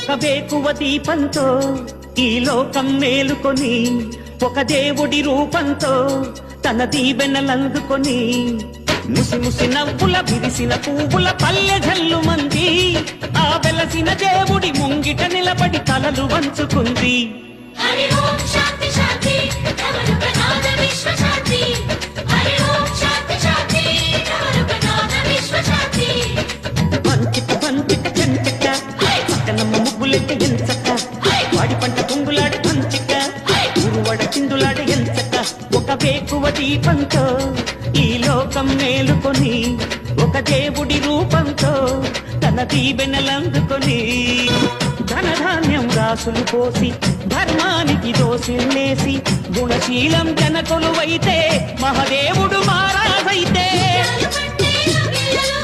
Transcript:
ఒక వేకువ దీపంతో ఈ లోకం మేలుకొని ఒక దేవుడి రూపంతో తన దీవెనలందుకొని ముసి ముసి నవ్వుల విరిసిన పువ్వుల పల్లె జల్లు మంది ఆ వెలసిన దేవుడి ముంగిట నిలబడి తలలు వంచుకుంది. హరి ఓం శాంతి శాంతి నమరు ప్రనాద విశ్వ శాంతి. హరి ఓం శాంతి శాంతి నమరు ప్రనాద విశ్వ శాంతి. పంచిక పంచిక చెంచక పక్కనమ్మ ముగ్గులెక్క ఎంచక వాడి పంట తుంగులాడి పంచిక ఊరువడ చిందులాడి ఎంచక ఒక వేకువ దీపంతో ఈ లోకం మేలుకొని ఒక దేవుడి రూపంతో తన దీవెనలందుకొని ధనధాన్యం రాసులు పోసి ధర్మానికి దోసిల్లేసి గుణశీలం జనకొలువైతే మహదేవుడు మారాజైతే పట్టేల వేళలో